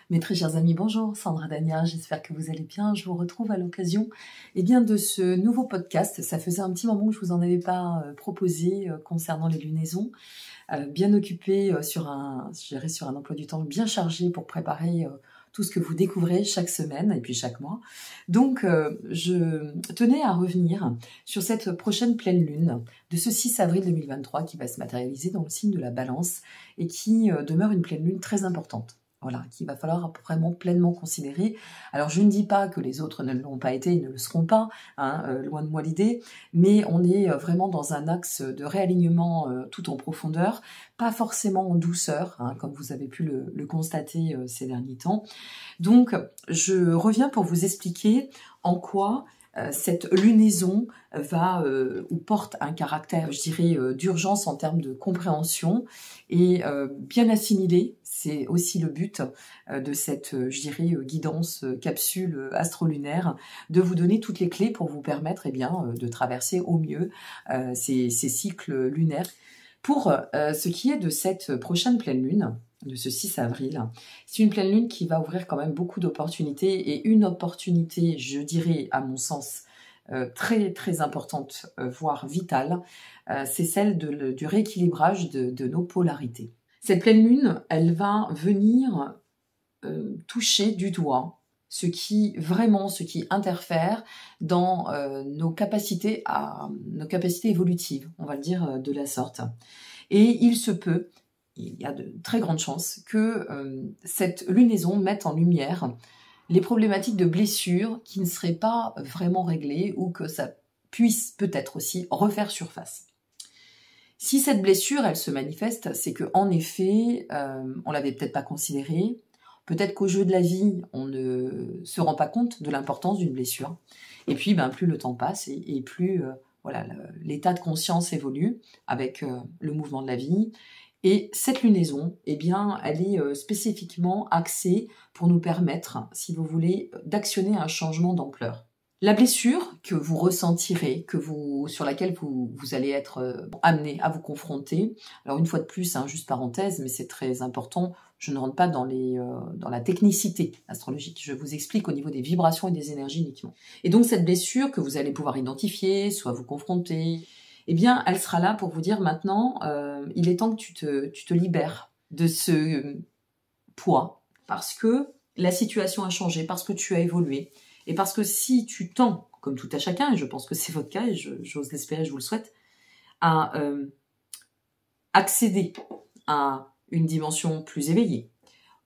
Mes très chers amis, bonjour, Sandra Dania, j'espère que vous allez bien. Je vous retrouve à l'occasion de ce nouveau podcast. Ça faisait un petit moment que je vous en avais pas proposé concernant les lunaisons. Bien occupée sur un emploi du temps bien chargé pour préparer tout ce que vous découvrez chaque semaine et puis chaque mois. Donc, je tenais à revenir sur cette prochaine pleine lune de ce 6 avril 2023 qui va se matérialiser dans le signe de la Balance et qui demeure une pleine lune très importante. Voilà, qu'il va falloir vraiment pleinement considérer. Alors, je ne dis pas que les autres ne l'ont pas été et ne le seront pas, loin de moi l'idée, mais on est vraiment dans un axe de réalignement tout en profondeur, pas forcément en douceur, comme vous avez pu le constater ces derniers temps. Donc, je reviens pour vous expliquer en quoi cette lunaison va ou porte un caractère, je dirais, d'urgence en termes de compréhension et bien assimilé. C'est aussi le but de cette, je dirais, guidance capsule astrolunaire, de vous donner toutes les clés pour vous permettre de traverser au mieux ces cycles lunaires. Pour ce qui est de cette prochaine pleine lune, de ce 6 avril, c'est une pleine lune qui va ouvrir quand même beaucoup d'opportunités et une opportunité, je dirais, à mon sens, très très importante, voire vitale, c'est celle du rééquilibrage de nos polarités. Cette pleine lune, elle va venir toucher du doigt ce qui interfère dans nos capacités évolutives, on va le dire de la sorte. Et il y a de très grandes chances que cette lunaison mette en lumière les problématiques de blessures qui ne seraient pas vraiment réglées ou que ça puisse peut-être aussi refaire surface. Si cette blessure, elle se manifeste, c'est que en effet, on l'avait peut-être pas considérée. Peut-être qu'au jeu de la vie, on ne se rend pas compte de l'importance d'une blessure. Et puis, plus le temps passe et plus l'état de conscience évolue avec le mouvement de la vie. Et cette lunaison, elle est spécifiquement axée pour nous permettre, si vous voulez, d'actionner un changement d'ampleur. La blessure que vous ressentirez, sur laquelle vous allez être amené à vous confronter, alors une fois de plus, juste parenthèse, mais c'est très important, je ne rentre pas dans la technicité astrologique, je vous explique au niveau des vibrations et des énergies uniquement. Et donc cette blessure que vous allez pouvoir identifier, soit vous confronter, elle sera là pour vous dire maintenant, il est temps que tu te libères de ce poids, parce que la situation a changé, parce que tu as évolué, et parce que si tu tends, comme tout à chacun, et je pense que c'est votre cas, et j'ose l'espérer, je vous le souhaite, à accéder à une dimension plus éveillée,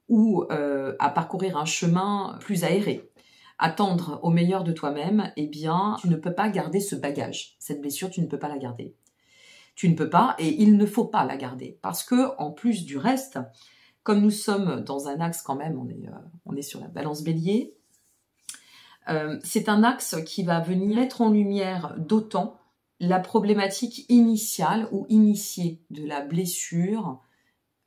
ou à parcourir un chemin plus aéré, à tendre au meilleur de toi-même, tu ne peux pas garder ce bagage. Cette blessure, tu ne peux pas la garder. Tu ne peux pas, et il ne faut pas la garder. Parce que, en plus du reste, comme nous sommes dans un axe quand même, on est sur la balance bélier, c'est un axe qui va venir mettre en lumière d'autant la problématique initiale ou initiée de la blessure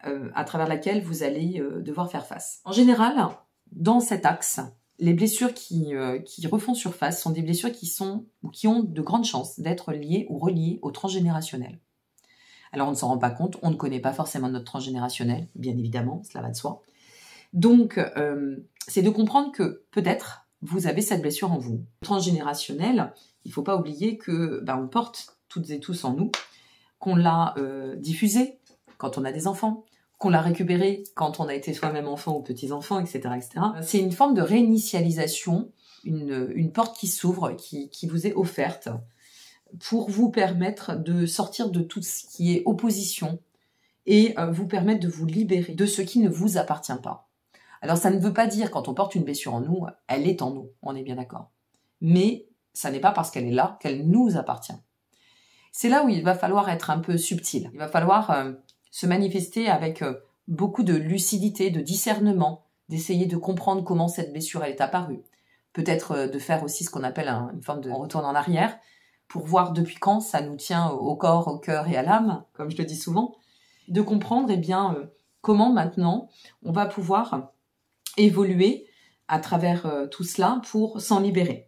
à travers laquelle vous allez devoir faire face. En général, dans cet axe, les blessures qui refont surface sont des blessures qui ont de grandes chances d'être liées ou reliées au transgénérationnel. Alors on ne s'en rend pas compte, on ne connaît pas forcément notre transgénérationnel, bien évidemment, cela va de soi. Donc c'est de comprendre que peut-être vous avez cette blessure en vous. Transgénérationnel, il ne faut pas oublier que on porte toutes et tous en nous, qu'on l'a diffusé quand on a des enfants, qu'on l'a récupéré quand on a été soi-même enfant ou petits-enfants, etc., etc. C'est une forme de réinitialisation, une porte qui s'ouvre, qui vous est offerte pour vous permettre de sortir de tout ce qui est opposition et vous permettre de vous libérer de ce qui ne vous appartient pas. Alors ça ne veut pas dire quand on porte une blessure en nous, elle est en nous, on est bien d'accord. Mais ça n'est pas parce qu'elle est là qu'elle nous appartient. C'est là où il va falloir être un peu subtil. Il va falloir se manifester avec beaucoup de lucidité, de discernement, d'essayer de comprendre comment cette blessure elle est apparue. Peut-être de faire aussi ce qu'on appelle une forme de retour en arrière pour voir depuis quand ça nous tient au corps, au cœur et à l'âme, comme je le dis souvent. De comprendre comment maintenant on va pouvoir évoluer à travers tout cela pour s'en libérer.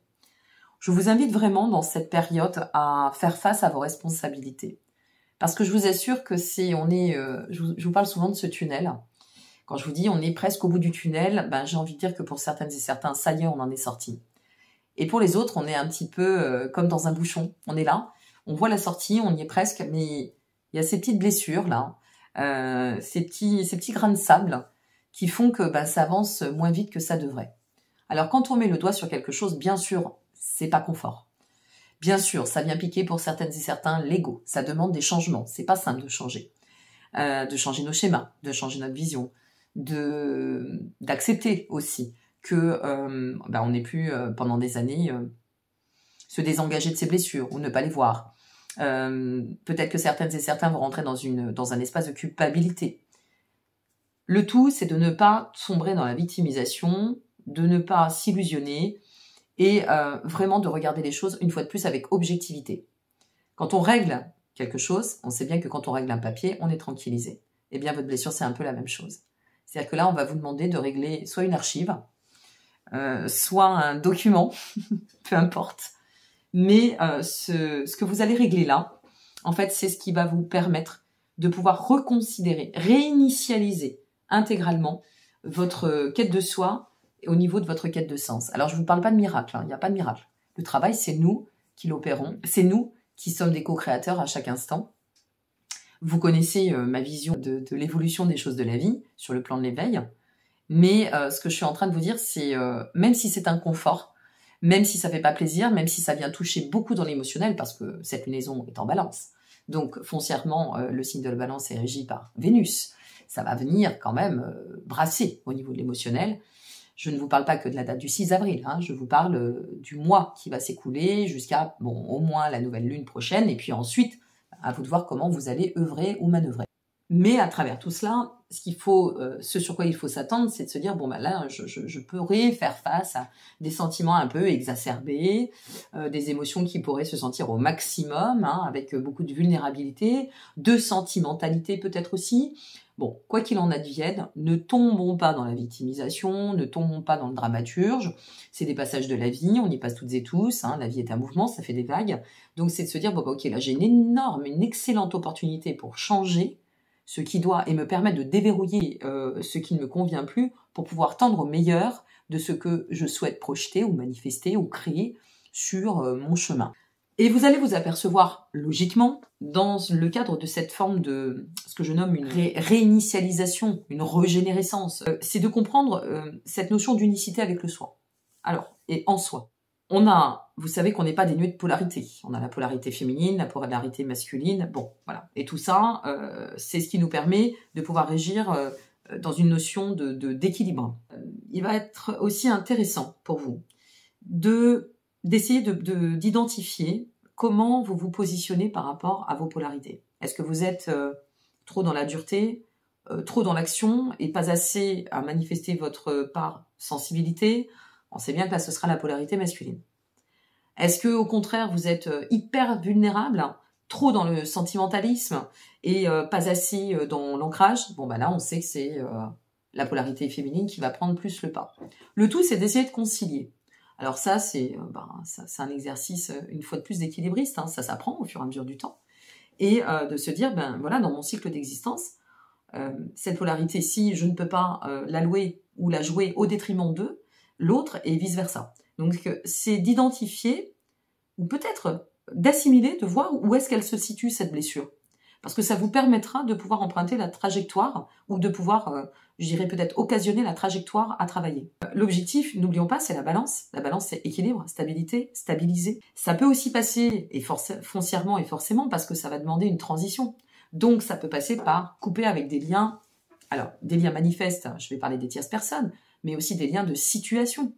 Je vous invite vraiment dans cette période à faire face à vos responsabilités. Parce que je vous assure que je vous parle souvent de ce tunnel. Quand je vous dis on est presque au bout du tunnel, ben, j'ai envie de dire que pour certaines et certains, ça y est, on en est sorti. Et pour les autres, on est un petit peu comme dans un bouchon. On est là, on voit la sortie, on y est presque, mais il y a ces petites blessures là, ces petits grains de sable qui font que ben, ça avance moins vite que ça devrait. Alors quand on met le doigt sur quelque chose, bien sûr, c'est pas confort. Bien sûr, ça vient piquer pour certaines et certains l'ego. Ça demande des changements. C'est pas simple de changer nos schémas, de changer notre vision, d'accepter aussi que ben, on n'ait plus pendant des années se désengager de ses blessures ou ne pas les voir. Peut-être que certaines et certains vont rentrer dans un espace de culpabilité. Le tout, c'est de ne pas sombrer dans la victimisation, de ne pas s'illusionner et vraiment de regarder les choses une fois de plus avec objectivité. Quand on règle quelque chose, on sait bien que quand on règle un papier, on est tranquillisé. Eh bien, votre blessure, c'est un peu la même chose. C'est-à-dire que là, on va vous demander de régler soit une archive, soit un document, peu importe. Mais ce que vous allez régler là, en fait, c'est ce qui va vous permettre de pouvoir reconsidérer, réinitialiser intégralement votre quête de soi au niveau de votre quête de sens. Alors, je ne vous parle pas de miracle, hein, il n'y a pas de miracle. Le travail, c'est nous qui l'opérons, c'est nous qui sommes des co-créateurs à chaque instant. Vous connaissez ma vision de l'évolution des choses de la vie sur le plan de l'éveil, mais ce que je suis en train de vous dire, c'est même si c'est un confort, même si ça fait pas plaisir, même si ça vient toucher beaucoup dans l'émotionnel, parce que cette lunaison est en balance, donc foncièrement, le signe de la balance est régi par Vénus, ça va venir quand même brasser au niveau de l'émotionnel. Je ne vous parle pas que de la date du 6 avril, hein, je vous parle du mois qui va s'écouler jusqu'à au moins la nouvelle lune prochaine, et puis ensuite, à vous de voir comment vous allez œuvrer ou manœuvrer. Mais à travers tout cela, ce sur quoi il faut s'attendre, c'est de se dire, bon ben là, je pourrais faire face à des sentiments un peu exacerbés, des émotions qui pourraient se sentir au maximum, hein, avec beaucoup de vulnérabilité, de sentimentalité peut-être aussi. Bon, quoi qu'il en advienne, ne tombons pas dans la victimisation, ne tombons pas dans le dramaturge. C'est des passages de la vie, on y passe toutes et tous. Hein, la vie est un mouvement, ça fait des vagues. Donc c'est de se dire, bon, ok, là j'ai une excellente opportunité pour changer ce qui doit et me permettre de déverrouiller ce qui ne me convient plus pour pouvoir tendre au meilleur de ce que je souhaite projeter ou manifester ou créer sur mon chemin. Et vous allez vous apercevoir logiquement dans le cadre de cette forme de ce que je nomme une réinitialisation, une régénérescence, c'est de comprendre cette notion d'unicité avec le soi. Alors, et en soi. Vous savez qu'on n'est pas dénué de polarité. On a la polarité féminine, la polarité masculine, bon, voilà. Et tout ça, c'est ce qui nous permet de pouvoir régir dans une notion d'équilibre. Il va être aussi intéressant pour vous d'essayer d'identifier comment vous vous positionnez par rapport à vos polarités. Est-ce que vous êtes trop dans la dureté, trop dans l'action et pas assez à manifester votre part sensibilité? On sait bien que là, ce sera la polarité masculine. Est-ce que, au contraire, vous êtes hyper vulnérable, trop dans le sentimentalisme et pas assez dans l'ancrage? Bon, bah là, on sait que c'est la polarité féminine qui va prendre plus le pas. Le tout, c'est d'essayer de concilier. Alors ça, c'est un exercice, une fois de plus, d'équilibriste. Hein, ça s'apprend au fur et à mesure du temps. Et de se dire, ben voilà, dans mon cycle d'existence, cette polarité, si je ne peux pas l'allouer ou la jouer au détriment d'eux, l'autre et vice-versa. Donc, c'est d'identifier, ou peut-être d'assimiler, de voir où est-ce qu'elle se situe, cette blessure. Parce que ça vous permettra de pouvoir emprunter la trajectoire, ou de pouvoir, je dirais peut-être, occasionner la trajectoire à travailler. L'objectif, n'oublions pas, c'est la balance. La balance, c'est équilibre, stabilité, stabiliser. Ça peut aussi passer, et foncièrement et forcément, parce que ça va demander une transition. Donc, ça peut passer par couper avec des liens, alors, des liens manifestes, je vais parler des tierces personnes, mais aussi des liens de situation.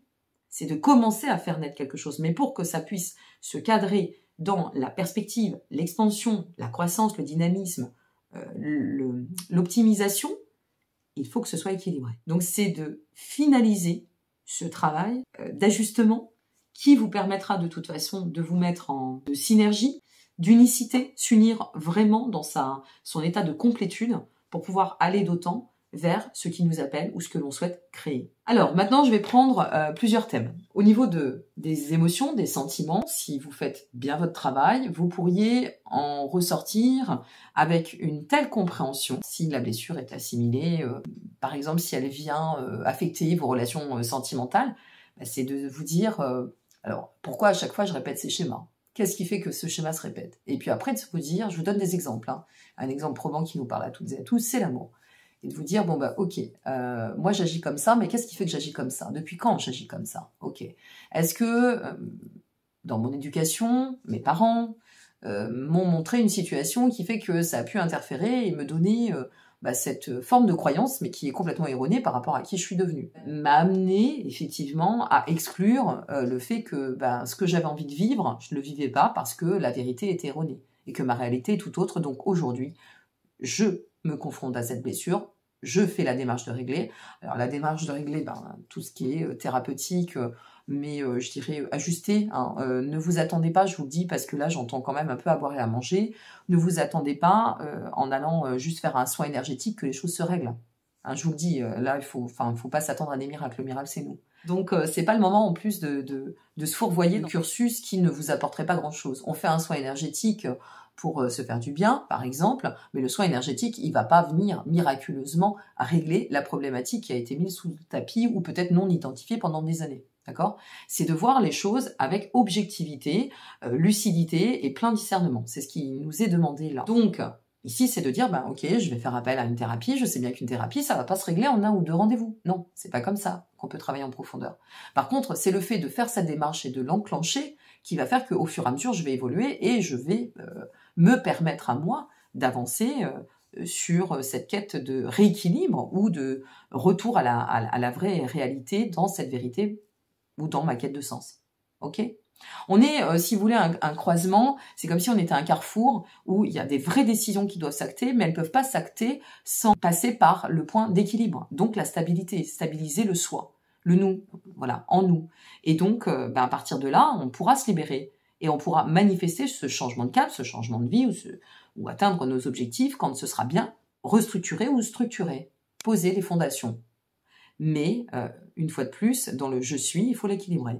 C'est de commencer à faire naître quelque chose. Mais pour que ça puisse se cadrer dans la perspective, l'expansion, la croissance, le dynamisme, l'optimisation, il faut que ce soit équilibré. Donc c'est de finaliser ce travail d'ajustement qui vous permettra de toute façon de vous mettre en synergie, d'unicité, s'unir vraiment dans son état de complétude pour pouvoir aller d'autant vers ce qui nous appelle ou ce que l'on souhaite créer. Alors maintenant, je vais prendre plusieurs thèmes. Au niveau des émotions, des sentiments, si vous faites bien votre travail, vous pourriez en ressortir avec une telle compréhension si la blessure est assimilée. Par exemple, si elle vient affecter vos relations sentimentales, c'est de vous dire, alors pourquoi à chaque fois je répète ces schémas ? Qu'est-ce qui fait que ce schéma se répète? Et puis après, de vous dire, je vous donne des exemples. Un exemple probant qui nous parle à toutes et à tous, c'est l'amour. Et de vous dire, bon bah ok, moi j'agis comme ça, mais qu'est-ce qui fait que j'agis comme ça? Depuis quand j'agis comme ça? Ok. Est-ce que dans mon éducation, mes parents m'ont montré une situation qui fait que ça a pu interférer et me donner cette forme de croyance, mais qui est complètement erronée par rapport à qui je suis devenue, m'a amené effectivement à exclure le fait que ce que j'avais envie de vivre, je ne le vivais pas parce que la vérité était erronée et que ma réalité est tout autre. Donc aujourd'hui, je me confronte à cette blessure, je fais la démarche de régler. Alors la démarche de régler, tout ce qui est thérapeutique, mais je dirais ajusté. Ne vous attendez pas, je vous le dis, parce que là j'entends quand même un peu à boire et à manger, ne vous attendez pas en allant juste faire un soin énergétique que les choses se règlent. Je vous le dis, là il faut pas s'attendre à des miracles, le miracle c'est nous. Donc c'est pas le moment en plus de se fourvoyer dans un cursus qui ne vous apporterait pas grand chose. On fait un soin énergétique pour se faire du bien, par exemple, mais le soin énergétique, il va pas venir miraculeusement régler la problématique qui a été mise sous le tapis ou peut-être non identifiée pendant des années. D'accord ? C'est de voir les choses avec objectivité, lucidité et plein discernement. C'est ce qui nous est demandé là. Donc, ici, c'est de dire, ok, je vais faire appel à une thérapie. Je sais bien qu'une thérapie, ça va pas se régler en 1 ou 2 rendez-vous. Non, c'est pas comme ça qu'on peut travailler en profondeur. Par contre, c'est le fait de faire cette démarche et de l'enclencher qui va faire qu'au fur et à mesure, je vais évoluer et je vais me permettre à moi d'avancer sur cette quête de rééquilibre ou de retour à la vraie réalité dans cette vérité ou dans ma quête de sens. Ok ? On est, si vous voulez, un croisement, c'est comme si on était un carrefour où il y a des vraies décisions qui doivent s'acter, mais elles ne peuvent pas s'acter sans passer par le point d'équilibre, donc la stabilité, stabiliser le soi, le nous, voilà, en nous. Et donc, à partir de là, on pourra se libérer et on pourra manifester ce changement de cap, ce changement de vie ou atteindre nos objectifs quand ce sera bien restructuré ou structuré, poser les fondations. Mais, une fois de plus, dans le « je suis », il faut l'équilibrer.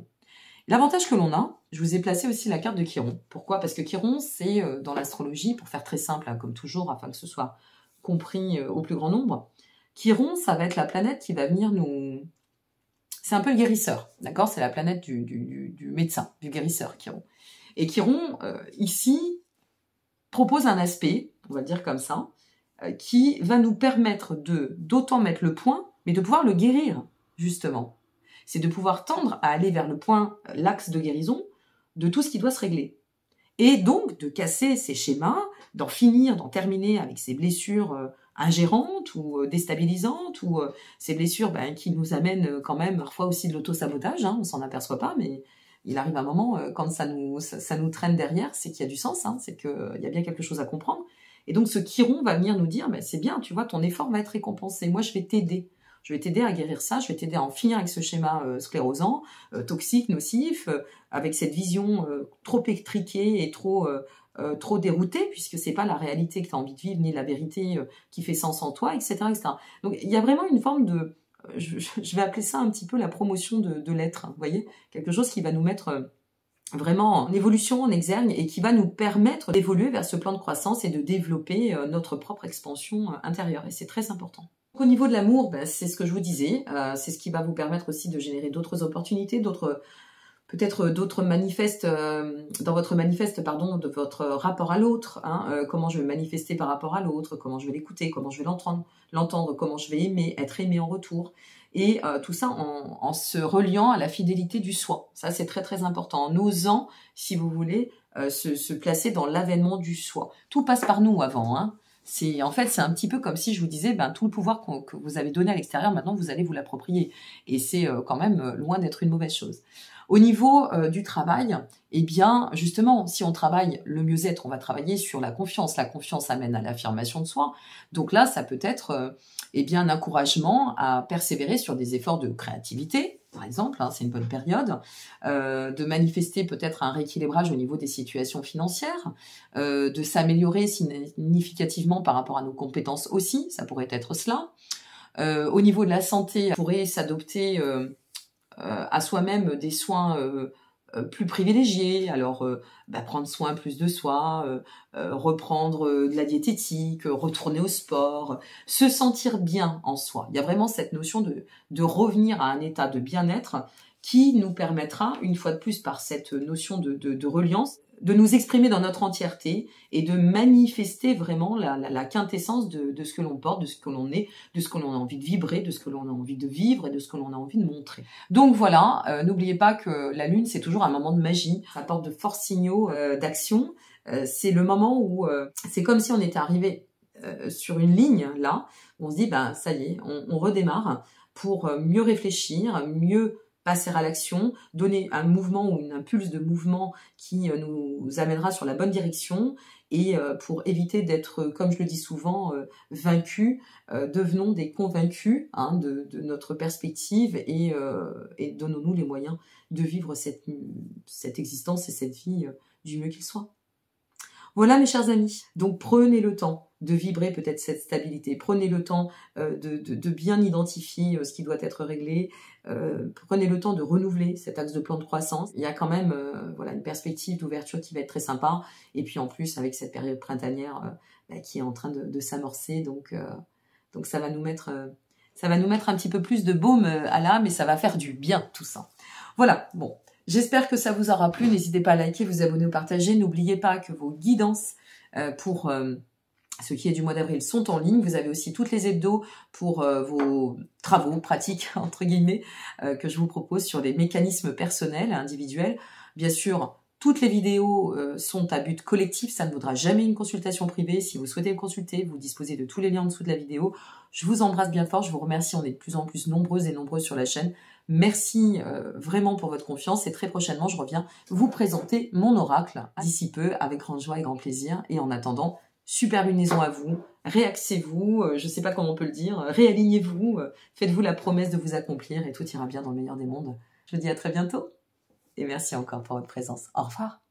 L'avantage que l'on a, je vous ai placé aussi la carte de Chiron. Pourquoi ? Parce que Chiron, c'est dans l'astrologie, pour faire très simple, comme toujours, afin que ce soit compris au plus grand nombre, Chiron, ça va être la planète qui va venir nous... C'est un peu le guérisseur, d'accord ? C'est la planète du médecin, du guérisseur, Chiron. Et Chiron, ici, propose un aspect, on va le dire comme ça, qui va nous permettre d'autant mettre le point, mais de pouvoir le guérir, justement. C'est de pouvoir tendre à aller vers le point, l'axe de guérison, de tout ce qui doit se régler. Et donc, de casser ces schémas, d'en finir, d'en terminer avec ces blessures ingérantes ou déstabilisantes, ou ces blessures qui nous amènent quand même parfois aussi de l'auto-sabotage, on s'en aperçoit pas, mais il arrive un moment, quand ça nous traîne derrière, c'est qu'il y a du sens, c'est qu'il y a bien quelque chose à comprendre. Et donc, ce Chiron va venir nous dire, c'est bien, tu vois, ton effort va être récompensé, moi je vais t'aider. Je vais t'aider à guérir ça, je vais t'aider à en finir avec ce schéma sclérosant, toxique, nocif, avec cette vision trop étriquée et trop déroutée, puisque c'est pas la réalité que tu as envie de vivre, ni la vérité qui fait sens en toi, etc., etc. Donc il y a vraiment une forme de... je vais appeler ça un petit peu la promotion de l'être, vous voyez ? Quelque chose qui va nous mettre... vraiment en évolution, en exergue, et qui va nous permettre d'évoluer vers ce plan de croissance et de développer notre propre expansion intérieure. Et c'est très important. Au niveau de l'amour, c'est ce que je vous disais, c'est ce qui va vous permettre aussi de générer d'autres opportunités, peut-être d'autres manifestes, dans votre manifeste, de votre rapport à l'autre, comment je vais manifester par rapport à l'autre, comment je vais l'écouter, comment je vais l'entendre, comment je vais aimer, être aimé en retour. Et tout ça en se reliant à la fidélité du soi. Ça, c'est très très important. En osant, si vous voulez, se placer dans l'avènement du soi. Tout passe par nous avant. C'est un petit peu comme si je vous disais, tout le pouvoir que vous avez donné à l'extérieur, maintenant vous allez vous l'approprier. Et c'est quand même loin d'être une mauvaise chose. Au niveau du travail, justement, si on travaille le mieux-être, on va travailler sur la confiance. La confiance amène à l'affirmation de soi. Donc là, ça peut être un encouragement à persévérer sur des efforts de créativité, par exemple, c'est une bonne période, de manifester peut-être un rééquilibrage au niveau des situations financières, de s'améliorer significativement par rapport à nos compétences aussi, ça pourrait être cela, Au niveau de la santé, on pourrait s'adopter à soi-même des soins plus privilégiés. Alors, prendre soin plus de soi, reprendre de la diététique, retourner au sport, se sentir bien en soi. Il y a vraiment cette notion de revenir à un état de bien-être qui nous permettra, une fois de plus par cette notion de reliance, de nous exprimer dans notre entièreté et de manifester vraiment la quintessence de ce que l'on porte, de ce que l'on est, de ce que l'on a envie de vibrer, de ce que l'on a envie de vivre et de ce que l'on a envie de montrer. Donc voilà, n'oubliez pas que la lune, c'est toujours un moment de magie, ça apporte de forts signaux d'action. C'est le moment où c'est comme si on était arrivé sur une ligne, là, où on se dit, ça y est, on redémarre pour mieux réfléchir, mieux passer à l'action, donner un mouvement ou une impulse de mouvement qui nous amènera sur la bonne direction et pour éviter d'être, comme je le dis souvent, vaincus, devenons des convaincus de notre perspective et donnons-nous les moyens de vivre cette existence et cette vie du mieux qu'il soit. Voilà mes chers amis, donc prenez le temps de vibrer peut-être cette stabilité, prenez le temps de bien identifier ce qui doit être réglé, prenez le temps de renouveler cet axe de plan de croissance. Il y a quand même une perspective d'ouverture qui va être très sympa, et puis en plus avec cette période printanière qui est en train de s'amorcer, donc ça va nous mettre un petit peu plus de baume à l'âme et ça va faire du bien tout ça. Voilà, bon. J'espère que ça vous aura plu. N'hésitez pas à liker, vous abonner ou partager. N'oubliez pas que vos guidances pour ce qui est du mois d'avril sont en ligne. Vous avez aussi toutes les hebdos pour vos travaux pratiques, entre guillemets, que je vous propose sur les mécanismes personnels, individuels. Bien sûr, toutes les vidéos sont à but collectif. Ça ne vaudra jamais une consultation privée. Si vous souhaitez me consulter, vous disposez de tous les liens en dessous de la vidéo. Je vous embrasse bien fort. Je vous remercie. On est de plus en plus nombreuses et nombreux sur la chaîne. Merci vraiment pour votre confiance et très prochainement, je reviens vous présenter mon oracle d'ici peu avec grande joie et grand plaisir. Et en attendant, super lunaison à vous, réaxez-vous, je ne sais pas comment on peut le dire, réalignez-vous, faites-vous la promesse de vous accomplir et tout ira bien dans le meilleur des mondes. Je vous dis à très bientôt et merci encore pour votre présence. Au revoir.